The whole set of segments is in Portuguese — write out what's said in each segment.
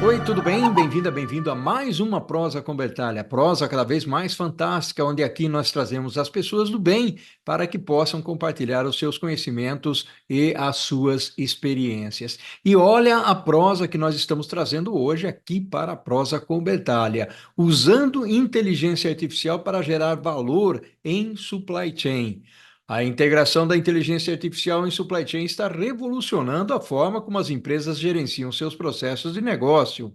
Oi, tudo bem? Bem-vinda, bem-vindo a mais uma Prosa com Bertalha. Prosa cada vez mais fantástica, onde aqui nós trazemos as pessoas do bem para que possam compartilhar os seus conhecimentos e as suas experiências. E olha a prosa que nós estamos trazendo hoje aqui para a Prosa com Bertalha, usando inteligência artificial para gerar valor em supply chain. A integração da inteligência artificial em supply chain está revolucionando a forma como as empresas gerenciam seus processos de negócio.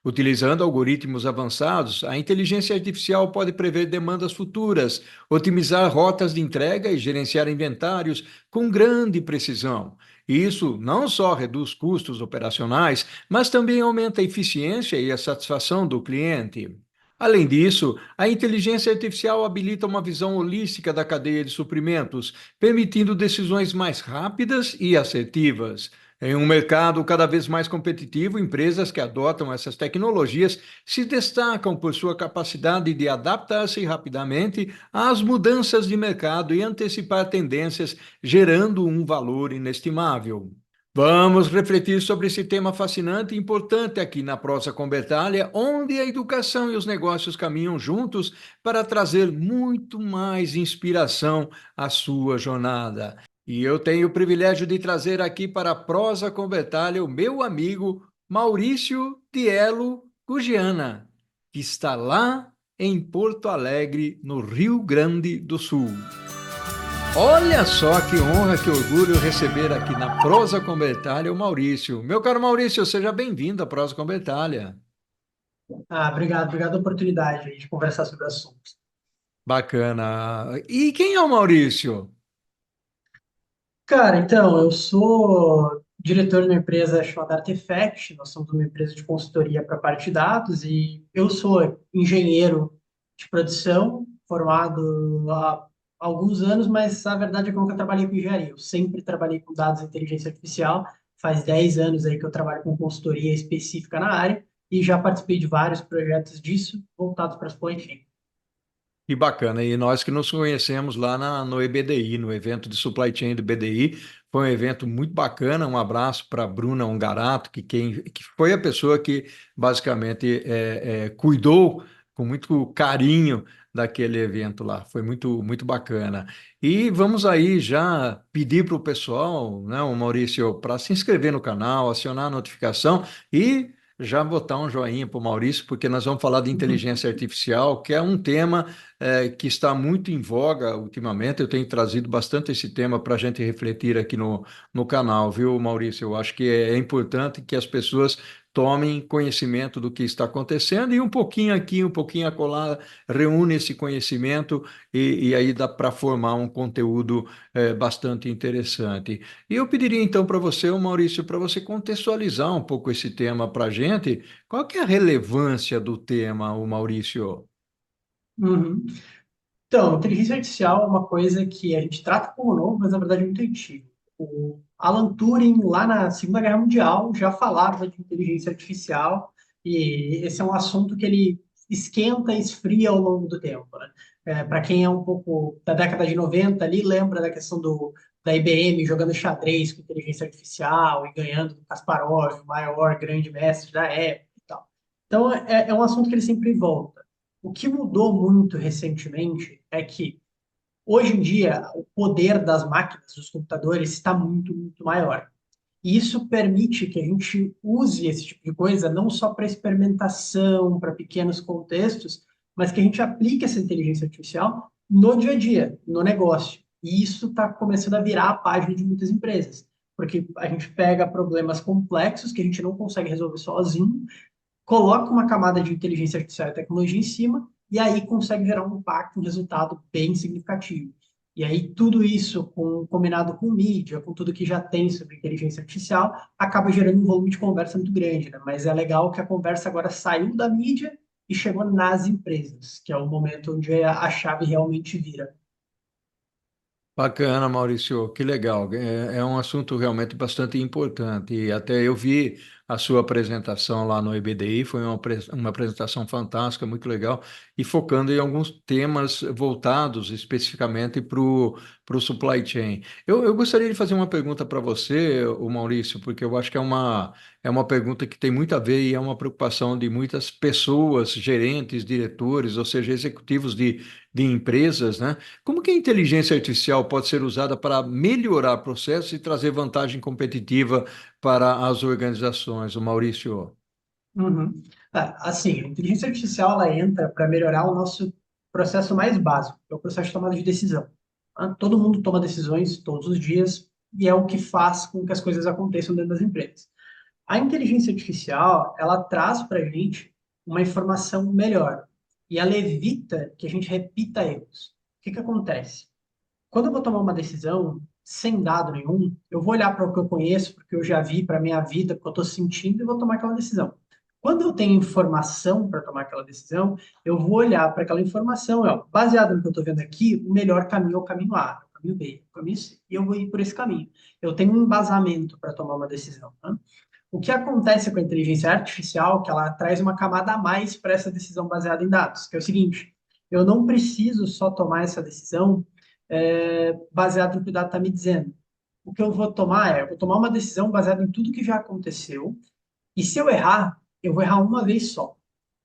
Utilizando algoritmos avançados, a inteligência artificial pode prever demandas futuras, otimizar rotas de entrega e gerenciar inventários com grande precisão. Isso não só reduz custos operacionais, mas também aumenta a eficiência e a satisfação do cliente. Além disso, a inteligência artificial habilita uma visão holística da cadeia de suprimentos, permitindo decisões mais rápidas e assertivas. Em um mercado cada vez mais competitivo, empresas que adotam essas tecnologias se destacam por sua capacidade de adaptar-se rapidamente às mudanças de mercado e antecipar tendências, gerando um valor inestimável. Vamos refletir sobre esse tema fascinante e importante aqui na Prosa com Bertalha, onde a educação e os negócios caminham juntos para trazer muito mais inspiração à sua jornada. E eu tenho o privilégio de trazer aqui para a Prosa com Bertalha o meu amigo Maurício Dielo Gugiana, que está lá em Porto Alegre, no Rio Grande do Sul. Olha só que honra, que orgulho receber aqui na Prosa com Bertalha o Maurício. Meu caro Maurício, seja bem-vindo à Prosa com Bertalha. Obrigado a oportunidade aí de conversar sobre o assunto. Bacana. E quem é o Maurício? Cara, então, eu sou diretor de uma empresa chamada Artefact, nós somos uma empresa de consultoria para a parte de dados e eu sou engenheiro de produção, formado há alguns anos, mas a verdade é que eu nunca trabalhei com engenharia, eu sempre trabalhei com dados e inteligência artificial, faz 10 anos aí que eu trabalho com consultoria específica na área e já participei de vários projetos disso voltados para supply chain. Que bacana. E nós que nos conhecemos lá no EBDI, no evento de Supply Chain do BDI, foi um evento muito bacana. Um abraço para a Bruna Ongarato, que foi a pessoa que basicamente cuidou com muito carinho daquele evento lá. Foi muito, muito bacana. E vamos aí já pedir para o pessoal, né, o Maurício, para se inscrever no canal, acionar a notificação e já botar um joinha para o Maurício, porque nós vamos falar de inteligência artificial, que é um tema que está muito em voga ultimamente. Eu tenho trazido bastante esse tema para a gente refletir aqui no canal, viu, Maurício? Eu acho que é importante que as pessoas tomem conhecimento do que está acontecendo e um pouquinho aqui, um pouquinho acolá, reúne esse conhecimento e aí dá para formar um conteúdo bastante interessante. E eu pediria então para você, ô Maurício, para você contextualizar um pouco esse tema para a gente. Qual que é a relevância do tema, o Maurício? Uhum. Então, inteligência artificial é uma coisa que a gente trata como novo, mas na verdade é muito antigo. O Alan Turing, lá na Segunda Guerra Mundial, já falava de inteligência artificial, e esse é um assunto que ele esquenta e esfria ao longo do tempo, né? Para quem é um pouco da década de 90 ali, lembra da questão da IBM jogando xadrez com inteligência artificial e ganhando do Kasparov, o maior grande mestre da época e tal. Então, é um assunto que ele sempre volta. O que mudou muito recentemente é que, hoje em dia, o poder das máquinas, dos computadores, está muito, muito maior. E isso permite que a gente use esse tipo de coisa não só para experimentação, para pequenos contextos, mas que a gente aplique essa inteligência artificial no dia a dia, no negócio. E isso está começando a virar a página de muitas empresas, porque a gente pega problemas complexos que a gente não consegue resolver sozinho, coloca uma camada de inteligência artificial e tecnologia em cima, e aí consegue gerar um impacto, um resultado bem significativo. E aí tudo isso, combinado com mídia, com tudo que já tem sobre inteligência artificial, acaba gerando um volume de conversa muito grande, né? Mas é legal que a conversa agora saiu da mídia e chegou nas empresas, que é o momento onde a chave realmente vira. Bacana, Maurício, que legal. É um assunto realmente bastante importante. E até eu vi a sua apresentação lá no EBDI, foi uma apresentação fantástica, muito legal, e focando em alguns temas voltados especificamente para o supply chain. Eu gostaria de fazer uma pergunta para você, o Maurício, porque eu acho que é uma pergunta que tem muito a ver e é uma preocupação de muitas pessoas, gerentes, diretores, ou seja, executivos de empresas, né? Como que a inteligência artificial pode ser usada para melhorar processos e trazer vantagem competitiva para as organizações, o Maurício? Uhum. Assim, a inteligência artificial ela entra para melhorar o nosso processo mais básico, que é o processo de tomada de decisão. Todo mundo toma decisões todos os dias e é o que faz com que as coisas aconteçam dentro das empresas. A inteligência artificial, ela traz para a gente uma informação melhor e ela evita que a gente repita erros. O que que acontece? Quando eu vou tomar uma decisão sem dado nenhum, eu vou olhar para o que eu conheço, porque eu já vi, para a minha vida, o que eu estou sentindo e vou tomar aquela decisão. Quando eu tenho informação para tomar aquela decisão, eu vou olhar para aquela informação, baseado no que eu estou vendo aqui, o melhor caminho é o caminho A, o caminho B, o caminho C, e eu vou ir por esse caminho. Eu tenho um embasamento para tomar uma decisão. Né? O que acontece com a inteligência artificial, que ela traz uma camada a mais para essa decisão baseada em dados, que é o seguinte: eu não preciso só tomar essa decisão baseado no que o dado está me dizendo. O que eu vou tomar eu vou tomar uma decisão baseada em tudo que já aconteceu, e se eu errar, eu vou errar uma vez só.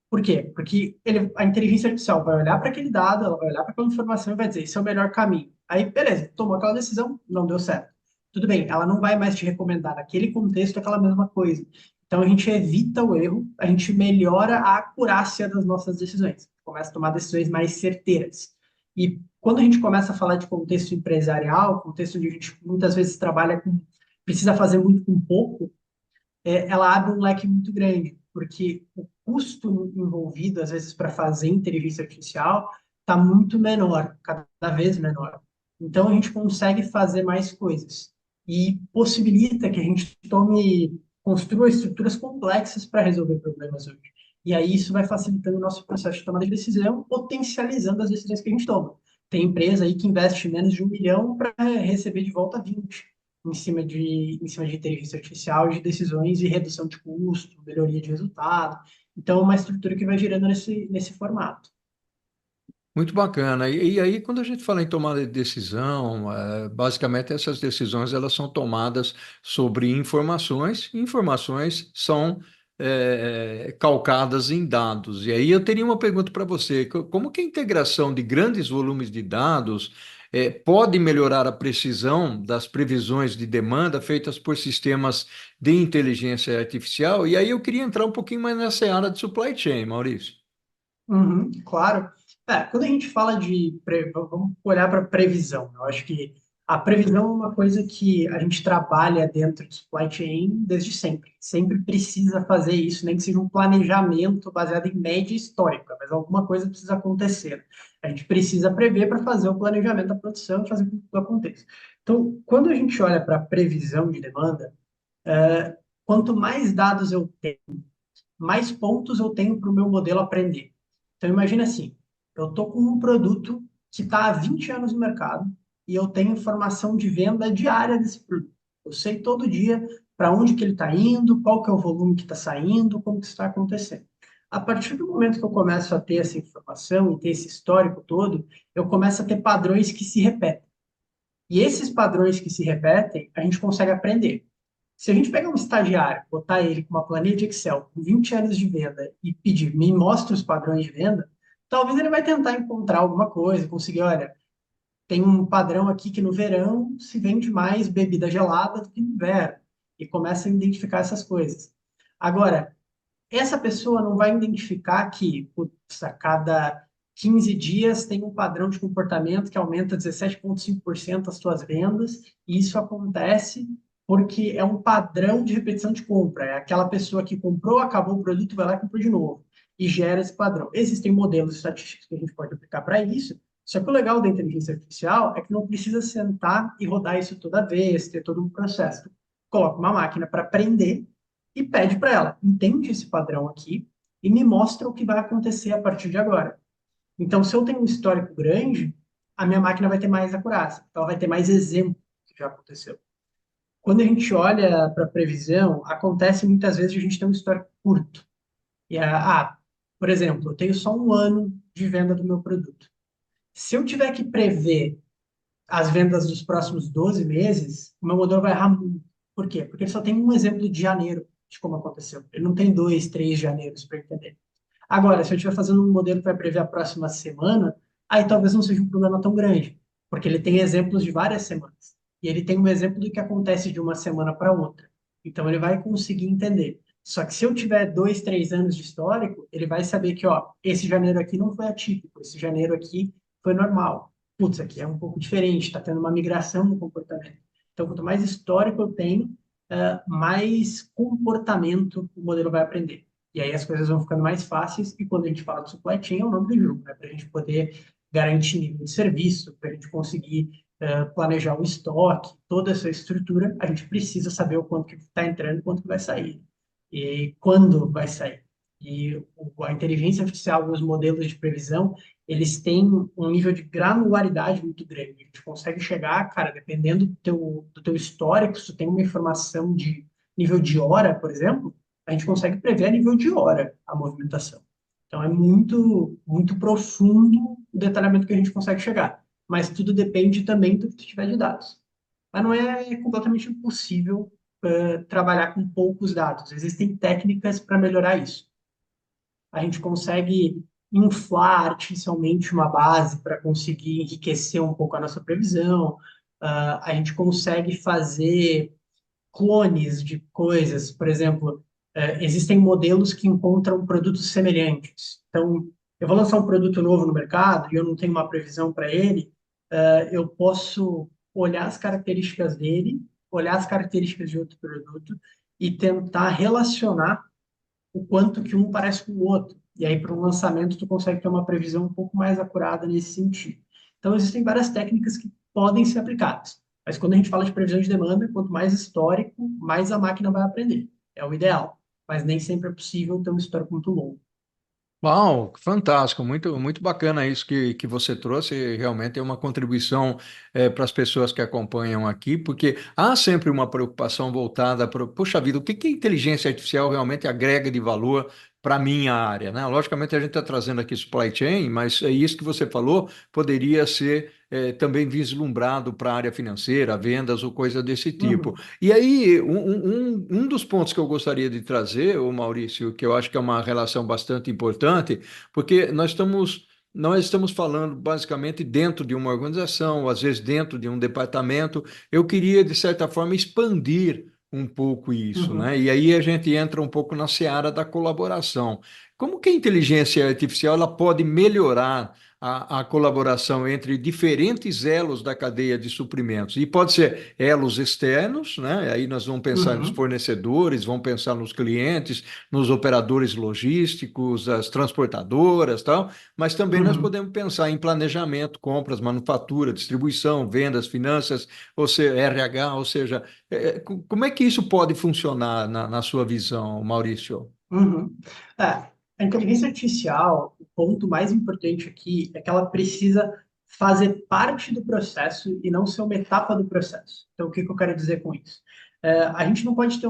Por quê? Porque a inteligência artificial vai olhar para aquele dado, ela vai olhar para aquela informação e vai dizer, esse é o melhor caminho. Aí, beleza, tomou aquela decisão, não deu certo. Tudo bem, ela não vai mais te recomendar naquele contexto aquela mesma coisa. Então, a gente evita o erro, a gente melhora a acurácia das nossas decisões. Começa a tomar decisões mais certeiras. E quando a gente começa a falar de contexto empresarial, contexto onde a gente muitas vezes trabalha com, precisa fazer muito com pouco, ela abre um leque muito grande, porque o custo envolvido, às vezes, para fazer inteligência artificial está muito menor, cada vez menor. Então, a gente consegue fazer mais coisas e possibilita que a gente construa estruturas complexas para resolver problemas hoje. E aí isso vai facilitando o nosso processo de tomada de decisão, potencializando as decisões que a gente toma. Tem empresa aí que investe menos de 1 milhão para receber de volta 20 em cima de inteligência artificial, de decisões de redução de custo, melhoria de resultado. Então, uma estrutura que vai girando nesse formato. Muito bacana. E aí, quando a gente fala em tomada de decisão, basicamente essas decisões elas são tomadas sobre informações, e informações são calcadas em dados. E aí eu teria uma pergunta para você: como que a integração de grandes volumes de dados pode melhorar a precisão das previsões de demanda feitas por sistemas de inteligência artificial? E aí eu queria entrar um pouquinho mais nessa área de supply chain, Maurício. Uhum, claro. Quando a gente fala vamos olhar para previsão. Eu acho que a previsão é uma coisa que a gente trabalha dentro do supply chain desde sempre. Sempre precisa fazer isso, nem que seja um planejamento baseado em média histórica, mas alguma coisa precisa acontecer. A gente precisa prever para fazer o planejamento da produção e fazer com que tudo aconteça. Então, quando a gente olha para a previsão de demanda, quanto mais dados eu tenho, mais pontos eu tenho para o meu modelo aprender. Então, imagine assim, eu estou com um produto que está há 20 anos no mercado e eu tenho informação de venda diária desse produto. Eu sei todo dia para onde que ele está indo, qual que é o volume que está saindo, como que está acontecendo. A partir do momento que eu começo a ter essa informação e ter esse histórico todo, eu começo a ter padrões que se repetem. E esses padrões que se repetem, a gente consegue aprender. Se a gente pegar um estagiário, botar ele com uma planilha de Excel com 20 anos de venda e pedir, me mostre os padrões de venda, talvez ele vai tentar encontrar alguma coisa, conseguir, olha, tem um padrão aqui que no verão se vende mais bebida gelada do que no inverno, e começa a identificar essas coisas. Agora, essa pessoa não vai identificar que, putz, a cada 15 dias tem um padrão de comportamento que aumenta 17,5% as suas vendas, e isso acontece porque é um padrão de repetição de compra. É aquela pessoa que comprou, acabou o produto, vai lá e comprou de novo. E gera esse padrão. Existem modelos estatísticos que a gente pode aplicar para isso, só que o legal da inteligência artificial é que não precisa sentar e rodar isso toda vez, ter todo um processo. Coloca uma máquina para aprender e pede para ela, entende esse padrão aqui e me mostra o que vai acontecer a partir de agora. Então, se eu tenho um histórico grande, a minha máquina vai ter mais acurácia, então ela vai ter mais exemplo do que já aconteceu. Quando a gente olha para a previsão, acontece muitas vezes de a gente ter um histórico curto. Por exemplo, eu tenho só um ano de venda do meu produto. Se eu tiver que prever as vendas dos próximos 12 meses, o meu modelo vai errar muito. Por quê? Porque ele só tem um exemplo de janeiro de como aconteceu. Ele não tem dois, três janeiros para entender. Agora, se eu estiver fazendo um modelo que vai prever a próxima semana, aí talvez não seja um problema tão grande, porque ele tem exemplos de várias semanas. E ele tem um exemplo do que acontece de uma semana para outra. Então, ele vai conseguir entender. Só que se eu tiver 2, 3 anos de histórico, ele vai saber que, ó, esse janeiro aqui não foi atípico, esse janeiro aqui foi normal. Putz, aqui é um pouco diferente, está tendo uma migração no comportamento. Então, quanto mais histórico eu tenho, mais comportamento o modelo vai aprender. E aí as coisas vão ficando mais fáceis, e quando a gente fala de supply chain, é o nome do jogo, né? Para a gente poder garantir nível de serviço, para a gente conseguir planejar o estoque, toda essa estrutura, a gente precisa saber o quanto que está entrando e quanto que vai sair. E quando vai sair. E a inteligência artificial e os modelos de previsão, eles têm um nível de granularidade muito grande. A gente consegue chegar, cara, dependendo do teu histórico, se tu tem uma informação de nível de hora, por exemplo, a gente consegue prever a nível de hora a movimentação. Então é muito, muito profundo o detalhamento que a gente consegue chegar. Mas tudo depende também do que tu tiver de dados. Mas não é completamente impossível trabalhar com poucos dados. Existem técnicas para melhorar isso. A gente consegue inflar artificialmente uma base para conseguir enriquecer um pouco a nossa previsão. A gente consegue fazer clones de coisas. Por exemplo, existem modelos que encontram produtos semelhantes. Então, eu vou lançar um produto novo no mercado e eu não tenho uma previsão para ele, eu posso olhar as características dele, olhar as características de outro produto e tentar relacionar o quanto que um parece com o outro. E aí, para um lançamento, tu consegue ter uma previsão um pouco mais acurada nesse sentido. Então, existem várias técnicas que podem ser aplicadas. Mas quando a gente fala de previsão de demanda, quanto mais histórico, mais a máquina vai aprender. É o ideal. Mas nem sempre é possível ter um histórico muito longo. Uau, fantástico, muito, muito bacana isso que você trouxe. Realmente é uma contribuição para as pessoas que acompanham aqui, porque há sempre uma preocupação voltada para, puxa vida, o que que a inteligência artificial realmente agrega de valor para a minha área, né? Logicamente a gente está trazendo aqui supply chain, mas é isso que você falou poderia ser também vislumbrado para a área financeira, vendas ou coisa desse tipo. Uhum, E aí, um dos pontos que eu gostaria de trazer, o Maurício, que eu acho que é uma relação bastante importante, porque nós estamos falando basicamente dentro de uma organização, às vezes dentro de um departamento. Eu queria, de certa forma, expandir um pouco isso, uhum, né? E aí a gente entra um pouco na seara da colaboração. Como que a inteligência artificial ela pode melhorar a colaboração entre diferentes elos da cadeia de suprimentos? E pode ser elos externos, né? Aí nós vamos pensar nos uhum, fornecedores, vamos pensar nos clientes, nos operadores logísticos, as transportadoras, tal, mas também nós uhum. podemos pensar em planejamento, compras, manufatura, distribuição, vendas, finanças, ou seja, RH, ou seja, como é que isso pode funcionar na sua visão, Maurício? Uhum. A inteligência artificial, o ponto mais importante aqui é que ela precisa fazer parte do processo e não ser uma etapa do processo. Então, o que que eu quero dizer com isso? A gente não pode ter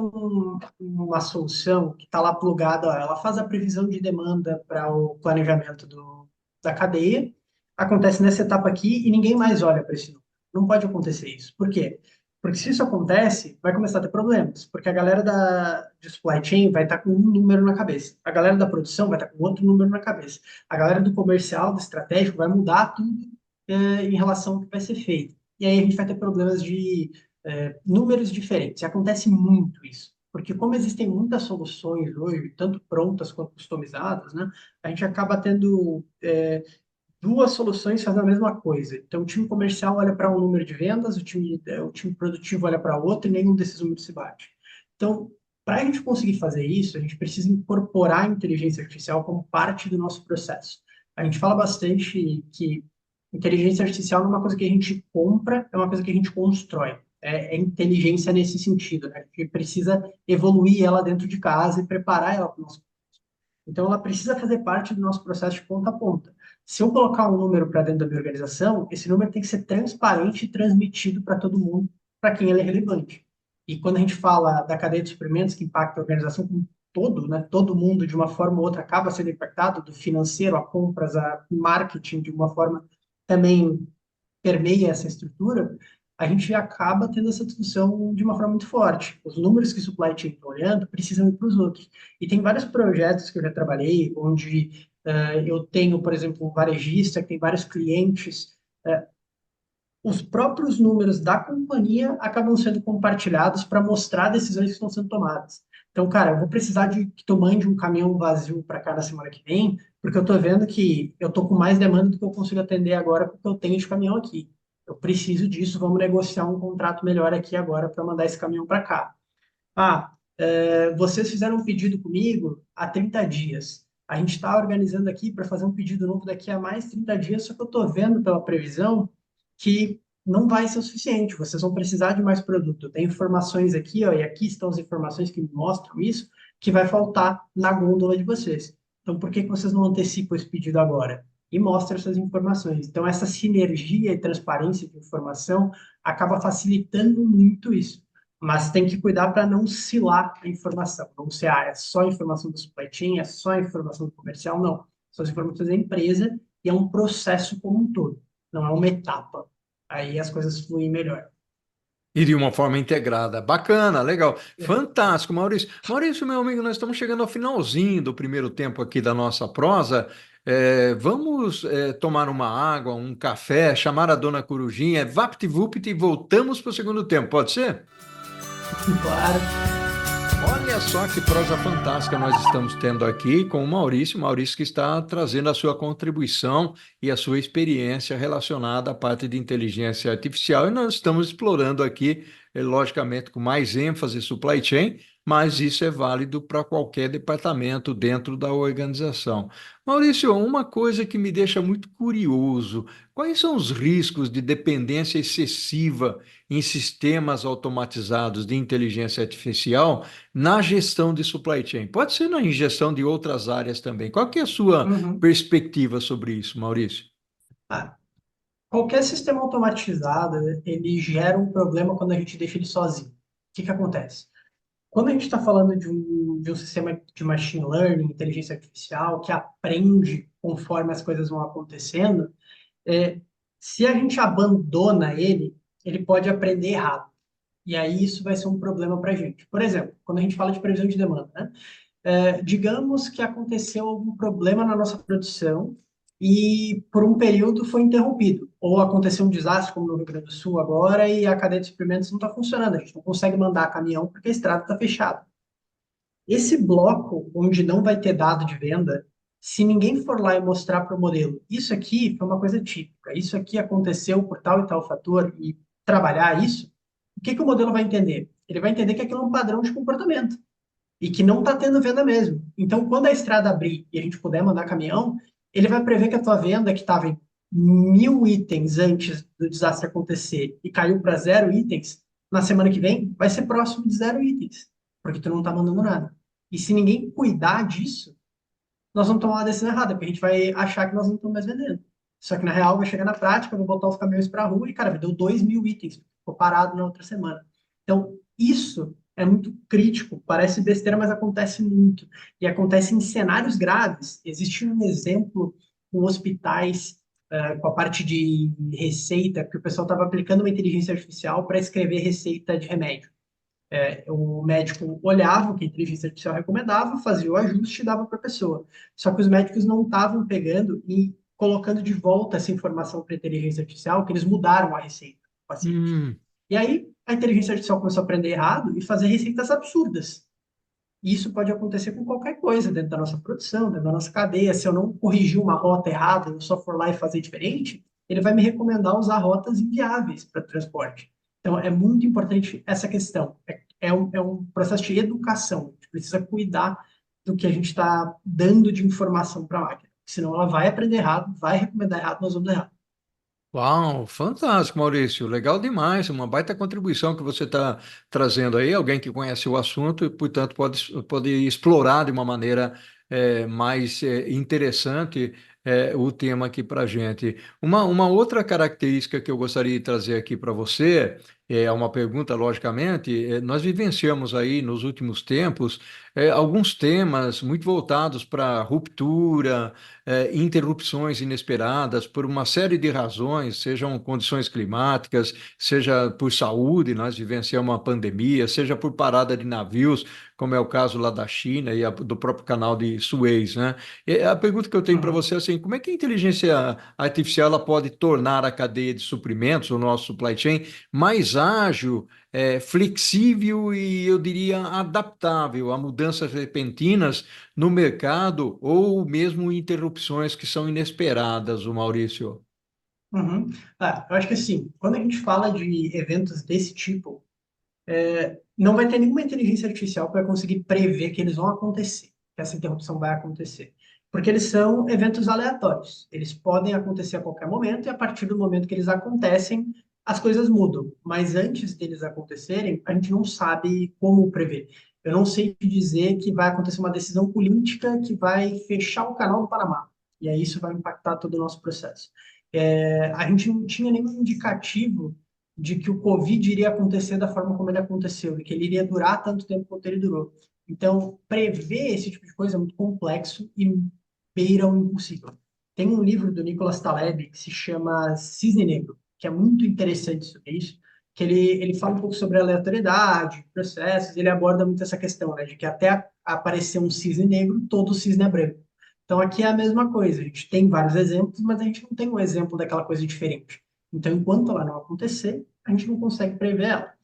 uma solução que está lá plugada, ó, ela faz a previsão de demanda para o planejamento da cadeia, acontece nessa etapa aqui e ninguém mais olha para esse número. Não pode acontecer isso. Por quê? Porque se isso acontece, vai começar a ter problemas, porque a galera de supply chain vai estar com um número na cabeça, a galera da produção vai estar com outro número na cabeça, a galera do comercial, do estratégico, vai mudar tudo em relação ao que vai ser feito. E aí a gente vai ter problemas de números diferentes. E acontece muito isso, porque como existem muitas soluções hoje, tanto prontas quanto customizadas, né, a gente acaba tendo duas soluções fazendo a mesma coisa. Então, o time comercial olha para um número de vendas, o time produtivo olha para outro e nenhum desses números se bate. Então, para a gente conseguir fazer isso, a gente precisa incorporar a inteligência artificial como parte do nosso processo. A gente fala bastante que inteligência artificial não é uma coisa que a gente compra, é uma coisa que a gente constrói. É inteligência nesse sentido, né? A gente precisa evoluir ela dentro de casa e preparar ela para o nosso. Então, ela precisa fazer parte do nosso processo de ponta a ponta. Se eu colocar um número para dentro da minha organização, esse número tem que ser transparente e transmitido para todo mundo, para quem ele é relevante. E quando a gente fala da cadeia de suprimentos que impacta a organização como um todo, né, todo mundo de uma forma ou outra acaba sendo impactado, do financeiro a compras a marketing de uma forma também permeia essa estrutura, a gente acaba tendo essa discussão de uma forma muito forte. Os números que o supply chain está olhando precisam ir para os outros. E tem vários projetos que eu já trabalhei, onde eu tenho, por exemplo, um varejista que tem vários clientes. Os próprios números da companhia acabam sendo compartilhados para mostrar decisões que estão sendo tomadas. Então, cara, eu vou precisar de que tu mande um caminhão vazio para cá na semana que vem, porque eu estou vendo que eu estou com mais demanda do que eu consigo atender agora com o que eu tenho de caminhão aqui. Eu preciso disso, vamos negociar um contrato melhor aqui agora para mandar esse caminhão para cá. Vocês fizeram um pedido comigo há 30 dias. A gente está organizando aqui para fazer um pedido novo daqui a mais 30 dias, só que eu estou vendo pela previsão que não vai ser o suficiente. Vocês vão precisar de mais produto. Eu tenho informações aqui, ó, e aqui estão as informações que me mostram isso, que vai faltar na gôndola de vocês. Então, por que que vocês não antecipam esse pedido agora? E mostra essas informações. Então, essa sinergia e transparência de informação acaba facilitando muito isso. Mas tem que cuidar para não silar a informação. Não ser, é só informação do supply chain, é só informação do comercial, não. São as informações da empresa e é um processo como um todo, não é uma etapa. Aí as coisas fluem melhor. E de uma forma integrada. Bacana, legal. É. Fantástico, Maurício. Maurício, meu amigo, nós estamos chegando ao finalzinho do primeiro tempo aqui da nossa prosa. Vamos tomar uma água, um café, chamar a dona Corujinha, vapt-vupt e voltamos para o segundo tempo, pode ser? Claro. Olha só que prosa fantástica nós estamos tendo aqui com o Maurício. Maurício que está trazendo a sua contribuição e a sua experiência relacionada à parte de inteligência artificial. E nós estamos explorando aqui, logicamente, com mais ênfase supply chain, mas isso é válido para qualquer departamento dentro da organização. Maurício, uma coisa que me deixa muito curioso: quais são os riscos de dependência excessiva em sistemas automatizados de inteligência artificial na gestão de supply chain? Pode ser na ingestão de outras áreas também. Qual que é a sua Uhum. perspectiva sobre isso, Maurício? Ah, qualquer sistema automatizado, ele gera um problema quando a gente deixa ele sozinho. O que que acontece? Quando a gente está falando de um sistema de machine learning, inteligência artificial, que aprende conforme as coisas vão acontecendo, é, se a gente abandona ele, ele pode aprender errado. E aí isso vai ser um problema para a gente. Por exemplo, quando a gente fala de previsão de demanda, né? Digamos que aconteceu algum problema na nossa produção e por um período foi interrompido. Ou aconteceu um desastre, como no Rio Grande do Sul agora, e a cadeia de suprimentos não está funcionando. A gente não consegue mandar caminhão porque a estrada está fechada. Esse bloco, onde não vai ter dado de venda, se ninguém for lá e mostrar para o modelo, isso aqui foi uma coisa típica, isso aqui aconteceu por tal e tal fator, e trabalhar isso, o que que o modelo vai entender? Ele vai entender que aquilo é um padrão de comportamento e que não está tendo venda mesmo. Então, quando a estrada abrir e a gente puder mandar caminhão, ele vai prever que a tua venda, que estava em 1.000 itens antes do desastre acontecer e caiu para 0 itens, na semana que vem vai ser próximo de 0 itens, porque tu não está mandando nada. E se ninguém cuidar disso, nós vamos tomar uma decisão errada, porque a gente vai achar que nós não estamos mais vendendo. Só que na real vai chegar na prática, vou botar os caminhões para a rua e, cara, vendeu 2.000 itens, ficou parado na outra semana. Então, isso é muito crítico, parece besteira, mas acontece muito. E acontece em cenários graves. Existe um exemplo com hospitais, com a parte de receita, que o pessoal estava aplicando uma inteligência artificial para escrever receita de remédio. O médico olhava o que a inteligência artificial recomendava, fazia o ajuste e dava para a pessoa. Só que os médicos não estavam pegando e colocando de volta essa informação para a inteligência artificial, que eles mudaram a receita do paciente. Hum, E aí a inteligência artificial começou a aprender errado e fazer receitas absurdas. E isso pode acontecer com qualquer coisa dentro da nossa produção, dentro da nossa cadeia. Se eu não corrigir uma rota errada, eu só for lá e fazer diferente, ele vai me recomendar usar rotas inviáveis para transporte. Então, é muito importante essa questão. É um processo de educação. A gente precisa cuidar do que a gente está dando de informação para a máquina. Senão ela vai aprender errado, vai recomendar errado, nós vamos errado. uau, fantástico, Maurício. Legal demais. Uma baita contribuição que você está trazendo aí. Alguém que conhece o assunto e, portanto, pode explorar de uma maneira mais interessante o tema aqui para a gente. Uma outra característica que eu gostaria de trazer aqui para você, é uma pergunta, logicamente, nós vivenciamos aí nos últimos tempos alguns temas muito voltados para ruptura, interrupções inesperadas por uma série de razões, sejam condições climáticas, seja por saúde, nós vivenciamos uma pandemia, seja por parada de navios, como é o caso lá da China e do próprio canal de Suez, né? E a pergunta que eu tenho para Uhum, você é assim, como é que a inteligência artificial ela pode tornar a cadeia de suprimentos, o nosso supply chain, mais ágil, flexível e, eu diria, adaptável a mudanças repentinas no mercado ou mesmo interrupções que são inesperadas, o Maurício? uhum. Eu acho que assim, quando a gente fala de eventos desse tipo, não vai ter nenhuma inteligência artificial que vai conseguir prever que eles vão acontecer, que essa interrupção vai acontecer. Porque eles são eventos aleatórios. Eles podem acontecer a qualquer momento e a partir do momento que eles acontecem, as coisas mudam. Mas antes deles acontecerem, a gente não sabe como prever. Eu não sei te dizer que vai acontecer uma decisão política que vai fechar o canal do Panamá. E aí isso vai impactar todo o nosso processo. A gente não tinha nenhum indicativo de que o Covid iria acontecer da forma como ele aconteceu e que ele iria durar tanto tempo quanto ele durou. Então, prever esse tipo de coisa é muito complexo e beira o impossível. Tem um livro do Nicolas Taleb que se chama Cisne Negro, que é muito interessante sobre isso, que ele fala um pouco sobre aleatoriedade, processos, ele aborda muito essa questão, né, de que até aparecer um cisne negro, todo cisne é branco. Então, aqui é a mesma coisa, a gente tem vários exemplos, mas a gente não tem um exemplo daquela coisa diferente. Então, enquanto ela não acontecer, a gente não consegue prever ela.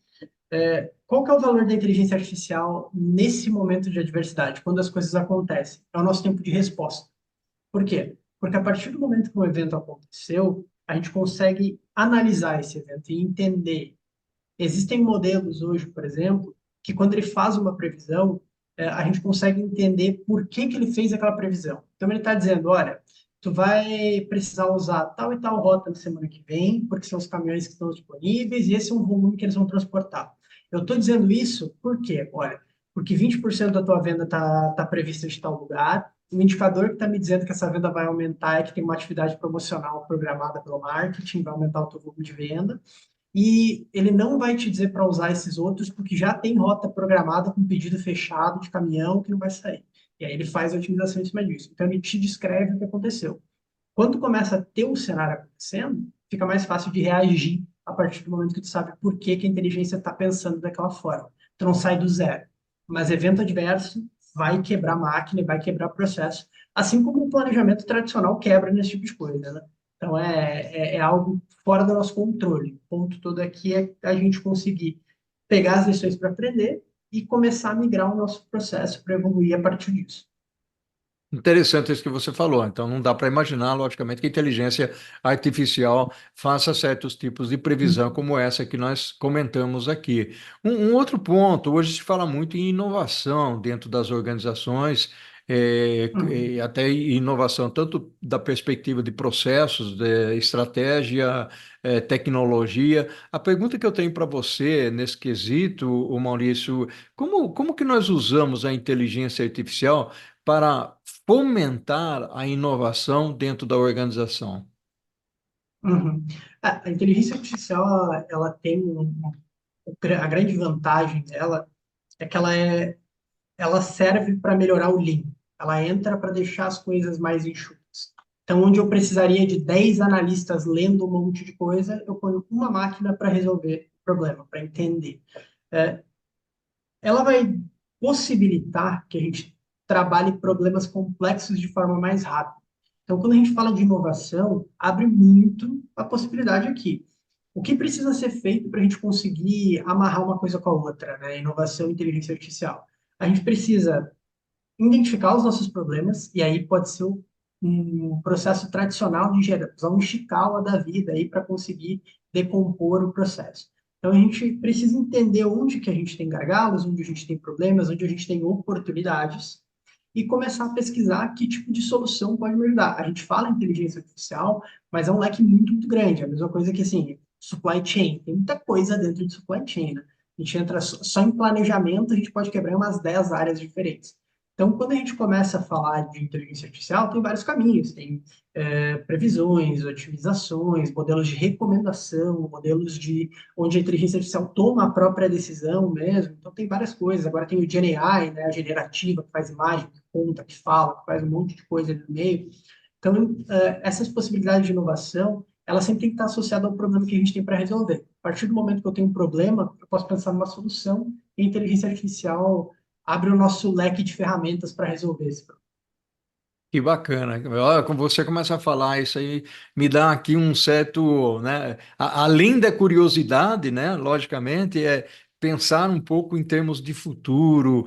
Qual que é o valor da inteligência artificial nesse momento de adversidade, quando as coisas acontecem? É o nosso tempo de resposta. Por quê? Porque a partir do momento que um evento aconteceu, a gente consegue analisar esse evento e entender. Existem modelos hoje, por exemplo, que quando ele faz uma previsão, a gente consegue entender por que que ele fez aquela previsão. Então ele está dizendo, olha, tu vai precisar usar tal e tal rota na semana que vem, porque são os caminhões que estão disponíveis e esse é um volume que eles vão transportar. Eu estou dizendo isso por quê? Olha, porque 20% da tua venda está prevista de tal lugar, o indicador que está me dizendo que essa venda vai aumentar é que tem uma atividade promocional programada pelo marketing, vai aumentar o teu volume de venda e ele não vai te dizer para usar esses outros, porque já tem rota programada com pedido fechado de caminhão que não vai sair. E aí ele faz a otimização em cima disso. Então ele te descreve o que aconteceu. Quando começa a ter um cenário acontecendo, fica mais fácil de reagir a partir do momento que tu sabe por que, que a inteligência está pensando daquela forma. Tu não sai do zero. Mas evento adverso vai quebrar a máquina, vai quebrar o processo, assim como o planejamento tradicional quebra nesse tipo de coisa, né? Então é algo fora do nosso controle. O ponto todo aqui é a gente conseguir pegar as lições para aprender e começar a migrar o nosso processo para evoluir a partir disso. Interessante isso que você falou. Então, não dá para imaginar, logicamente, que a inteligência artificial faça certos tipos de previsão como essa que nós comentamos aqui. Um outro ponto, hoje se fala muito em inovação dentro das organizações, Uhum, até inovação tanto da perspectiva de processos, de estratégia, tecnologia. A pergunta que eu tenho para você nesse quesito, o Maurício, como que nós usamos a inteligência artificial para fomentar a inovação dentro da organização? uhum. A inteligência artificial, ela tem a grande vantagem dela é que ela serve para melhorar o Lean. Ela entra para deixar as coisas mais enxutas. Então, onde eu precisaria de 10 analistas lendo um monte de coisa, eu ponho uma máquina para resolver o problema, para entender. É, ela vai possibilitar que a gente trabalhe problemas complexos de forma mais rápida. Então, quando a gente fala de inovação, abre muito a possibilidade aqui. O que precisa ser feito para a gente conseguir amarrar uma coisa com a outra, né? Inovação e inteligência artificial. A gente precisa identificar os nossos problemas, e aí pode ser um processo tradicional de engenharia, usar um Ishikawa da vida aí para conseguir decompor o processo. Então a gente precisa entender onde que a gente tem gargalos, onde a gente tem problemas, onde a gente tem oportunidades e começar a pesquisar que tipo de solução pode me ajudar. A gente fala em inteligência artificial, mas é um leque muito, muito grande. É a mesma coisa que assim, supply chain, tem muita coisa dentro de supply chain, né? A gente entra só em planejamento, a gente pode quebrar em umas 10 áreas diferentes. Então, quando a gente começa a falar de inteligência artificial, tem vários caminhos, tem previsões, otimizações, modelos de recomendação, modelos de onde a inteligência artificial toma a própria decisão mesmo. Então, tem várias coisas. Agora tem o GenAI, né, a generativa, que faz imagem, que conta, que fala, que faz um monte de coisa ali no meio. Então, essas possibilidades de inovação, ela sempre tem que estar associada ao problema que a gente tem para resolver. A partir do momento que eu tenho um problema, eu posso pensar numa solução e a inteligência artificial abre o nosso leque de ferramentas para resolver esse problema. Que bacana. Olha, quando você começa a falar isso aí, me dá aqui um certo, né, além da curiosidade, né, logicamente, é pensar um pouco em termos de futuro,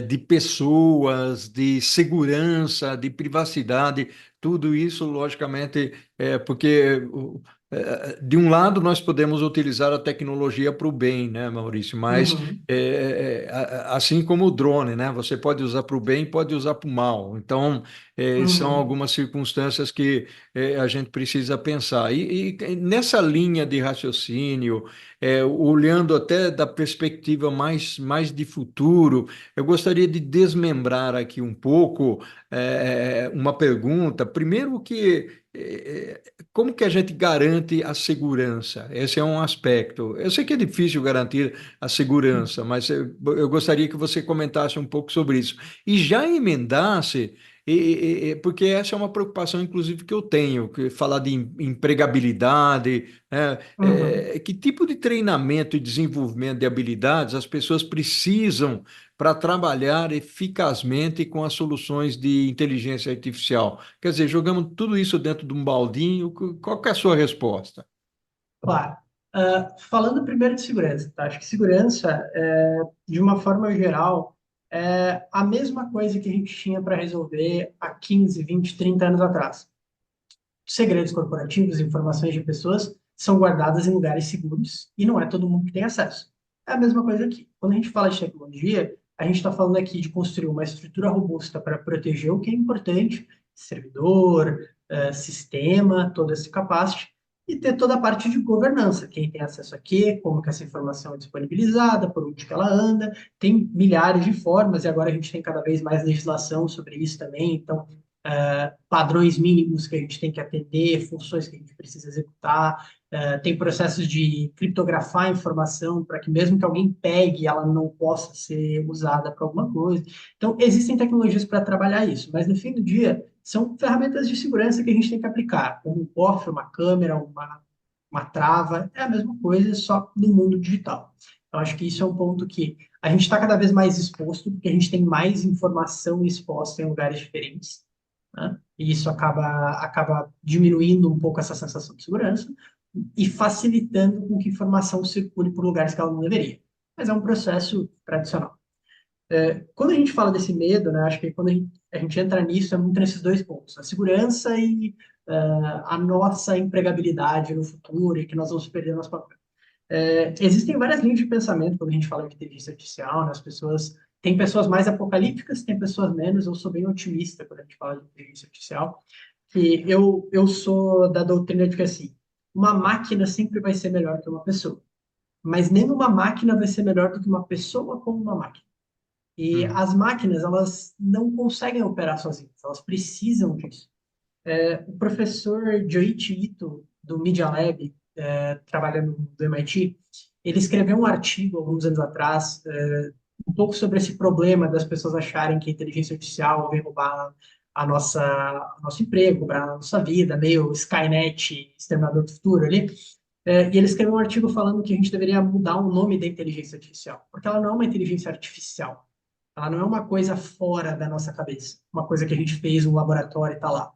de pessoas, de segurança, de privacidade, tudo isso, logicamente, porque de um lado nós podemos utilizar a tecnologia para o bem, né, Maurício? Mas Uhum, assim como o drone, né? Você pode usar para o bem, pode usar para o mal. Então são uhum, algumas circunstâncias que a gente precisa pensar. E nessa linha de raciocínio, olhando até da perspectiva mais de futuro, eu gostaria de desmembrar aqui um pouco uma pergunta. Primeiro como que a gente garante a segurança? Esse é um aspecto. Eu sei que é difícil garantir a segurança, mas eu gostaria que você comentasse um pouco sobre isso. E já emendasse porque essa é uma preocupação, inclusive, que eu tenho, que falar de empregabilidade, né? uhum. Que tipo de treinamento e desenvolvimento de habilidades as pessoas precisam para trabalhar eficazmente com as soluções de inteligência artificial? Quer dizer, jogamos tudo isso dentro de um baldinho, qual que é a sua resposta? Claro. Falando primeiro de segurança, tá? Acho que segurança, de uma forma geral, é a mesma coisa que a gente tinha para resolver há 15, 20, 30 anos atrás. Segredos corporativos, informações de pessoas são guardadas em lugares seguros e não é todo mundo que tem acesso. É a mesma coisa aqui. Quando a gente fala de tecnologia, a gente está falando aqui de construir uma estrutura robusta para proteger o que é importante, servidor, sistema, todo esse capacity, e ter toda a parte de governança, quem tem acesso a quê, como que essa informação é disponibilizada, por onde que ela anda, tem milhares de formas, e agora a gente tem cada vez mais legislação sobre isso também, então padrões mínimos que a gente tem que atender, funções que a gente precisa executar, tem processos de criptografar a informação para que mesmo que alguém pegue, ela não possa ser usada para alguma coisa. Então, existem tecnologias para trabalhar isso, mas no fim do dia, são ferramentas de segurança que a gente tem que aplicar, como um cofre, uma câmera, uma trava, é a mesma coisa, só no mundo digital. Então, acho que isso é um ponto que a gente está cada vez mais exposto, porque a gente tem mais informação exposta em lugares diferentes, né? E isso acaba diminuindo um pouco essa sensação de segurança e facilitando com que informação circule por lugares que ela não deveria. Mas é um processo tradicional. Quando a gente fala desse medo, né, acho que quando a gente entra nisso, é muito nesses dois pontos: a segurança e a nossa empregabilidade no futuro e que nós vamos perder nosso papel. Existem várias linhas de pensamento quando a gente fala de inteligência artificial, né? As pessoas tem pessoas mais apocalípticas, tem pessoas menos. Eu sou bem otimista quando a gente fala de inteligência artificial, que eu sou da doutrina de que assim, uma máquina sempre vai ser melhor que uma pessoa, mas nenhuma máquina vai ser melhor do que uma pessoa como uma máquina. E Hum. as máquinas, elas não conseguem operar sozinhas, elas precisam disso. O professor Joichi Ito, do Media Lab, trabalha no MIT, ele escreveu um artigo alguns anos atrás, um pouco sobre esse problema das pessoas acharem que a inteligência artificial vai roubar nosso emprego, roubar a nossa vida, meio Skynet, Exterminador do Futuro ali. E ele escreveu um artigo falando que a gente deveria mudar o nome da inteligência artificial, porque ela não é uma inteligência artificial. Ela não é uma coisa fora da nossa cabeça, uma coisa que a gente fez no laboratório e está lá.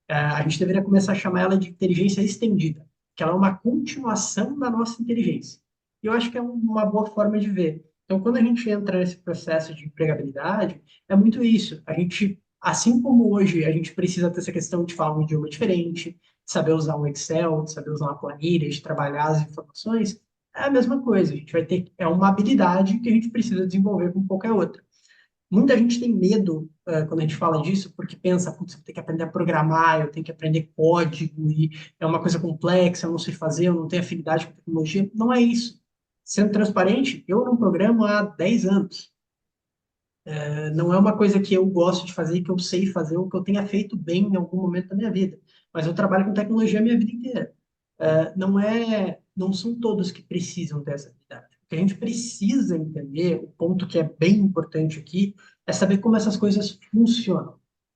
A gente deveria começar a chamar ela de inteligência estendida, que ela é uma continuação da nossa inteligência. E eu acho que é uma boa forma de ver. Então, quando a gente entra nesse processo de empregabilidade, é muito isso. A gente, assim como hoje, a gente precisa ter essa questão de falar um idioma diferente, de saber usar um Excel, de saber usar uma planilha, de trabalhar as informações, é a mesma coisa. A gente vai ter, é uma habilidade que a gente precisa desenvolver como qualquer outra. Muita gente tem medo quando a gente fala disso, porque pensa, putz, eu tenho que aprender a programar, eu tenho que aprender código, e é uma coisa complexa, eu não sei fazer, eu não tenho afinidade com tecnologia. Não é isso. Sendo transparente, eu não programo há 10 anos. Não é uma coisa que eu gosto de fazer, que eu sei fazer, ou que eu tenha feito bem em algum momento da minha vida. Mas eu trabalho com tecnologia a minha vida inteira. Não são todos que precisam dessa habilidade. O que a gente precisa entender, o ponto que é bem importante aqui, é saber como essas coisas funcionam.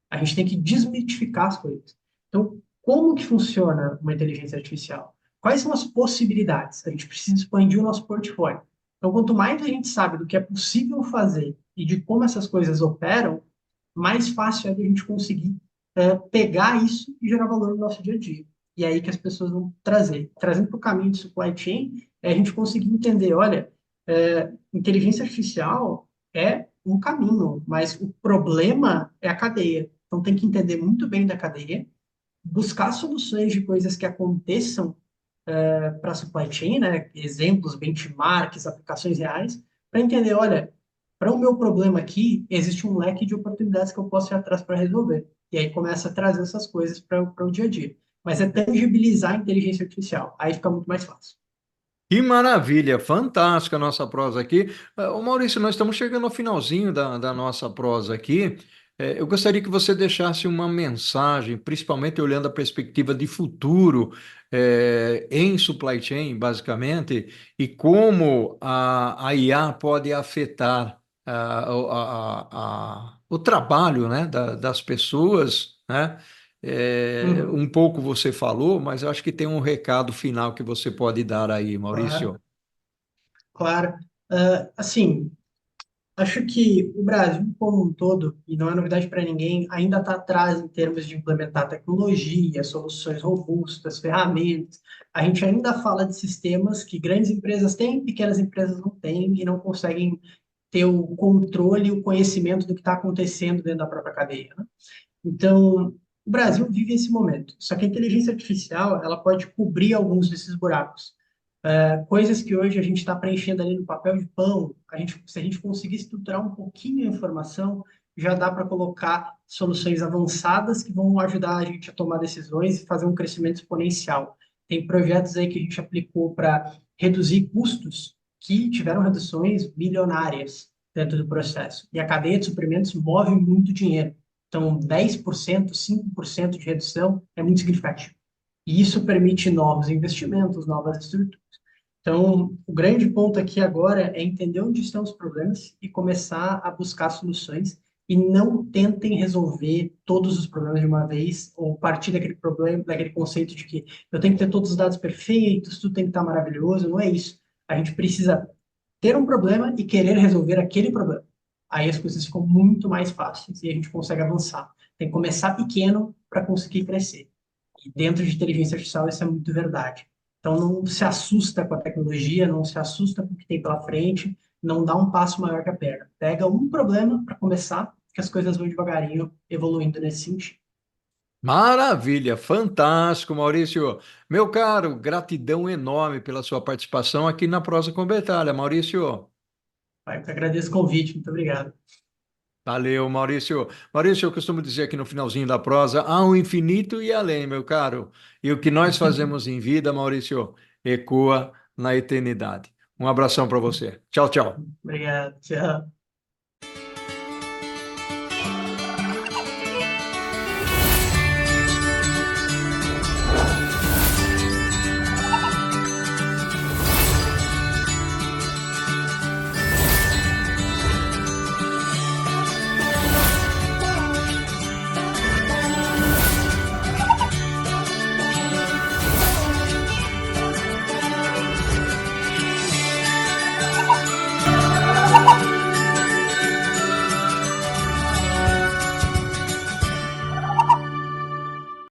A gente tem que desmitificar as coisas. Então, como que funciona uma inteligência artificial? Quais são as possibilidades? A gente precisa expandir o nosso portfólio. Então, quanto mais a gente sabe do que é possível fazer e de como essas coisas operam, mais fácil é de a gente conseguir pegar isso e gerar valor no nosso dia a dia. E é aí que as pessoas vão trazer. Trazendo para o caminho de supply chain, é a gente conseguir entender, olha, inteligência artificial é um caminho, mas o problema é a cadeia. Então tem que entender muito bem da cadeia, buscar soluções de coisas que aconteçam para a supply chain, né? Exemplos, benchmarks, aplicações reais, para entender, olha, para o meu problema aqui, existe um leque de oportunidades que eu posso ir atrás para resolver. E aí começa a trazer essas coisas para o dia a dia. Mas é tangibilizar a inteligência artificial. Aí fica muito mais fácil. Que maravilha, fantástica a nossa prosa aqui. Ô Maurício, nós estamos chegando ao finalzinho da nossa prosa aqui. Eu gostaria que você deixasse uma mensagem, principalmente olhando a perspectiva de futuro, em supply chain, basicamente, e como a IA pode afetar o trabalho, né, das pessoas, né? Um Uhum, pouco você falou, mas eu acho que tem um recado final que você pode dar aí, claro, Maurício. claro. Assim, acho que o Brasil como um todo, e não é novidade para ninguém, ainda está atrás em termos de implementar tecnologia, soluções robustas, ferramentas. A gente ainda fala de sistemas que grandes empresas têm, pequenas empresas não têm e não conseguem ter o controle e o conhecimento do que está acontecendo dentro da própria cadeia, né? Então, o Brasil vive esse momento. Só que a inteligência artificial, ela pode cobrir alguns desses buracos. Coisas que hoje a gente está preenchendo ali no papel de pão, se a gente conseguir estruturar um pouquinho a informação, já dá para colocar soluções avançadas que vão ajudar a gente a tomar decisões e fazer um crescimento exponencial. Tem projetos aí que a gente aplicou para reduzir custos que tiveram reduções milionárias dentro do processo. E a cadeia de suprimentos move muito dinheiro. Então, 10%, 5% de redução é muito significativo. E isso permite novos investimentos, novas estruturas. Então, o grande ponto aqui agora é entender onde estão os problemas e começar a buscar soluções e não tentem resolver todos os problemas de uma vez ou partir daquele problema, daquele conceito de que eu tenho que ter todos os dados perfeitos, tudo tem que estar maravilhoso. Não é isso. A gente precisa ter um problema e querer resolver aquele problema. Aí as coisas ficam muito mais fáceis e a gente consegue avançar. Tem que começar pequeno para conseguir crescer. E dentro de inteligência artificial isso é muito verdade. Então não se assusta com a tecnologia, não se assusta com o que tem pela frente, não dá um passo maior que a perna. Pega um problema para começar, que as coisas vão devagarinho evoluindo nesse sentido. Maravilha, fantástico, Maurício. Meu caro, gratidão enorme pela sua participação aqui na Prosa com Bertalha, Maurício. Vai, eu agradeço o convite, muito obrigado. Valeu, Maurício. Maurício, eu costumo dizer aqui no finalzinho da prosa, há um infinito e além, meu caro. E o que nós fazemos em vida, Maurício, ecoa na eternidade. Um abração para você. Tchau, tchau. Obrigado, tchau.